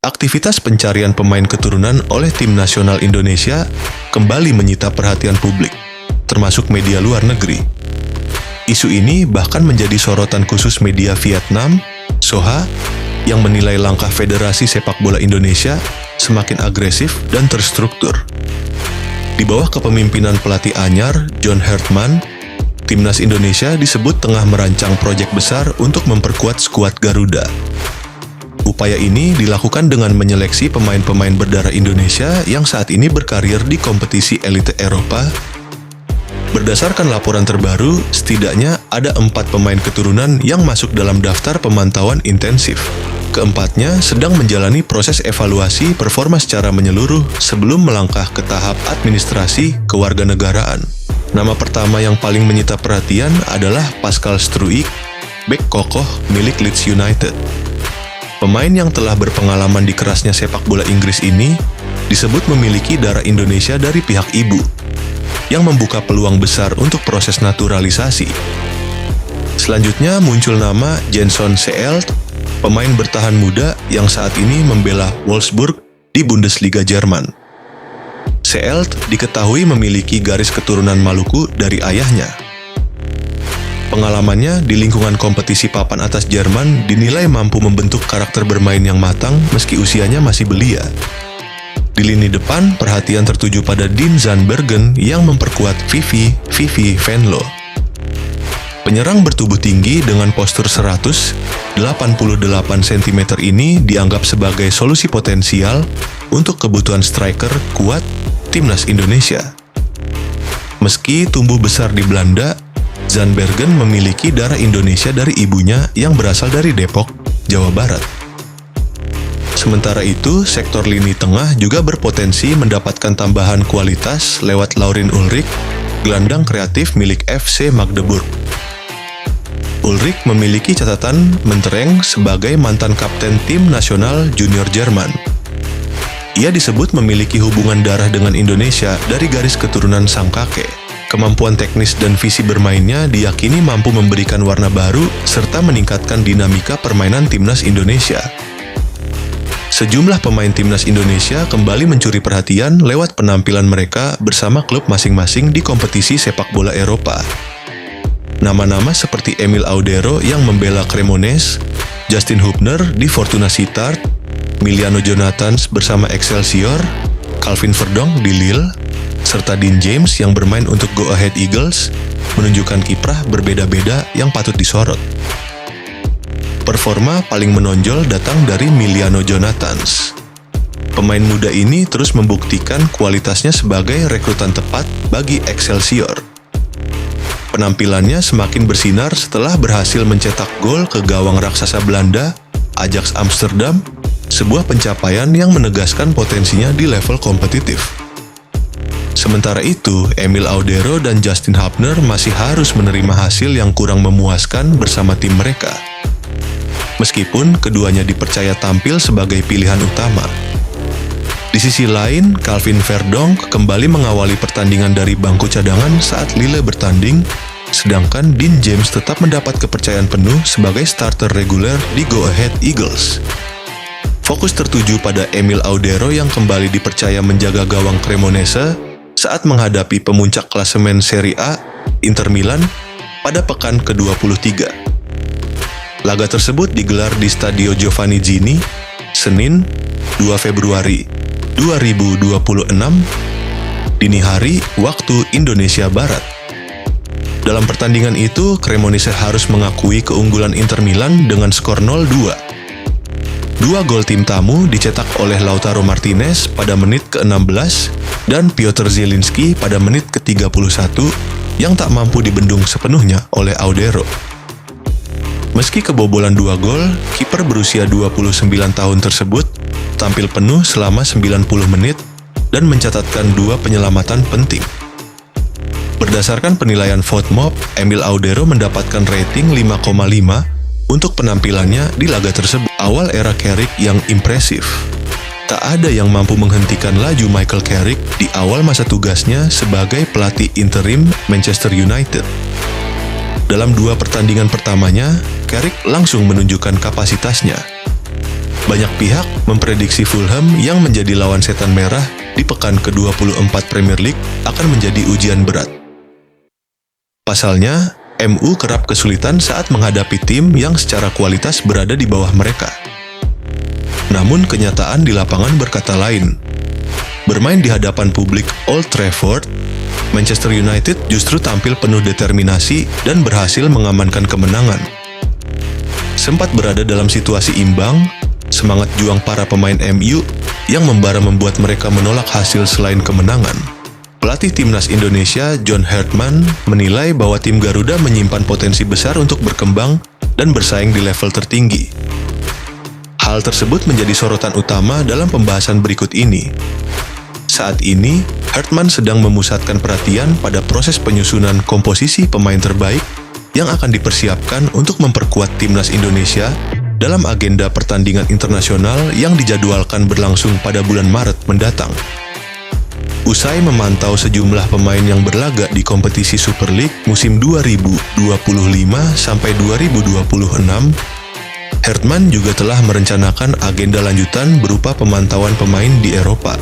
Aktivitas pencarian pemain keturunan oleh tim nasional Indonesia kembali menyita perhatian publik, termasuk media luar negeri. Isu ini bahkan menjadi sorotan khusus media Vietnam, Soha, yang menilai langkah Federasi Sepak Bola Indonesia semakin agresif dan terstruktur. Di bawah kepemimpinan pelatih anyar, John Hartman, Timnas Indonesia disebut tengah merancang proyek besar untuk memperkuat skuad Garuda. Upaya ini dilakukan dengan menyeleksi pemain-pemain berdarah Indonesia yang saat ini berkarir di kompetisi elite Eropa. Berdasarkan laporan terbaru, setidaknya ada 4 pemain keturunan yang masuk dalam daftar pemantauan intensif. Keempatnya sedang menjalani proses evaluasi performa secara menyeluruh sebelum melangkah ke tahap administrasi kewarganegaraan. Nama pertama yang paling menyita perhatian adalah Pascal Struijk, bek kokoh milik Leeds United. Pemain yang telah berpengalaman di kerasnya sepak bola Inggris ini disebut memiliki darah Indonesia dari pihak ibu, yang membuka peluang besar untuk proses naturalisasi. Selanjutnya muncul nama Jenson Seelt, pemain bertahan muda yang saat ini membela Wolfsburg di Bundesliga Jerman. Seelt diketahui memiliki garis keturunan Maluku dari ayahnya. Pengalamannya di lingkungan kompetisi papan atas Jerman dinilai mampu membentuk karakter bermain yang matang meski usianya masih belia. Di lini depan, perhatian tertuju pada Dean Zandbergen yang memperkuat Vivi Venlo. Penyerang bertubuh tinggi dengan postur 188 cm ini dianggap sebagai solusi potensial untuk kebutuhan striker kuat Timnas Indonesia. Meski tumbuh besar di Belanda, Zandbergen memiliki darah Indonesia dari ibunya yang berasal dari Depok, Jawa Barat. Sementara itu, sektor lini tengah juga berpotensi mendapatkan tambahan kualitas lewat Laurin Ulrich, gelandang kreatif milik FC Magdeburg. Ulrich memiliki catatan mentereng sebagai mantan kapten tim nasional junior Jerman. Ia disebut memiliki hubungan darah dengan Indonesia dari garis keturunan sang kakek. Kemampuan teknis dan visi bermainnya diyakini mampu memberikan warna baru serta meningkatkan dinamika permainan Timnas Indonesia. Sejumlah pemain Timnas Indonesia kembali mencuri perhatian lewat penampilan mereka bersama klub masing-masing di kompetisi sepak bola Eropa. Nama-nama seperti Emil Audero yang membela Cremonese, Justin Hubner di Fortuna Sittard, Miliano Jonathans bersama Excelsior, Calvin Verdonk di Lille, serta Dean James yang bermain untuk Go Ahead Eagles menunjukkan kiprah berbeda-beda yang patut disorot. Performa paling menonjol datang dari Miliano Jonathans. Pemain muda ini terus membuktikan kualitasnya sebagai rekrutan tepat bagi Excelsior. Penampilannya semakin bersinar setelah berhasil mencetak gol ke gawang raksasa Belanda, Ajax Amsterdam, sebuah pencapaian yang menegaskan potensinya di level kompetitif. Sementara itu, Emil Audero dan Justin Hubner masih harus menerima hasil yang kurang memuaskan bersama tim mereka. Meskipun keduanya dipercaya tampil sebagai pilihan utama. Di sisi lain, Calvin Verdonk kembali mengawali pertandingan dari bangku cadangan saat Lille bertanding, sedangkan Dean James tetap mendapat kepercayaan penuh sebagai starter reguler di Go Ahead Eagles. Fokus tertuju pada Emil Audero yang kembali dipercaya menjaga gawang Cremonese saat menghadapi pemuncak klasemen Serie A, Inter Milan, pada pekan ke-23. Laga tersebut digelar di Stadio Giovanni Gini, Senin, 2 Februari 2026, dini hari waktu Indonesia Barat. Dalam pertandingan itu, Cremonese harus mengakui keunggulan Inter Milan dengan skor 0-2. Dua gol tim tamu dicetak oleh Lautaro Martinez pada menit ke-16 dan Piotr Zielinski pada menit ke-31 yang tak mampu dibendung sepenuhnya oleh Audero. Meski kebobolan 2 gol, kiper berusia 29 tahun tersebut tampil penuh selama 90 menit dan mencatatkan 2 penyelamatan penting. Berdasarkan penilaian VoteMob, Emil Audero mendapatkan rating 5,5 untuk penampilannya di laga tersebut. Awal era Carrick yang impresif. Tak ada yang mampu menghentikan laju Michael Carrick di awal masa tugasnya sebagai pelatih interim Manchester United. Dalam 2 pertandingan pertamanya, Carrick langsung menunjukkan kapasitasnya. Banyak pihak memprediksi Fulham yang menjadi lawan setan merah di pekan ke-24 Premier League akan menjadi ujian berat. Pasalnya, MU kerap kesulitan saat menghadapi tim yang secara kualitas berada di bawah mereka. Namun kenyataan di lapangan berkata lain. Bermain di hadapan publik Old Trafford, Manchester United justru tampil penuh determinasi dan berhasil mengamankan kemenangan. Sempat berada dalam situasi imbang, semangat juang para pemain MU yang membara membuat mereka menolak hasil selain kemenangan. Pelatih Timnas Indonesia John Hartman menilai bahwa tim Garuda menyimpan potensi besar untuk berkembang dan bersaing di level tertinggi. Hal tersebut menjadi sorotan utama dalam pembahasan berikut ini. Saat ini, Hartman sedang memusatkan perhatian pada proses penyusunan komposisi pemain terbaik yang akan dipersiapkan untuk memperkuat Timnas Indonesia dalam agenda pertandingan internasional yang dijadwalkan berlangsung pada bulan Maret mendatang. Usai memantau sejumlah pemain yang berlaga di kompetisi Super League musim 2025 sampai 2026, Hartman juga telah merencanakan agenda lanjutan berupa pemantauan pemain di Eropa.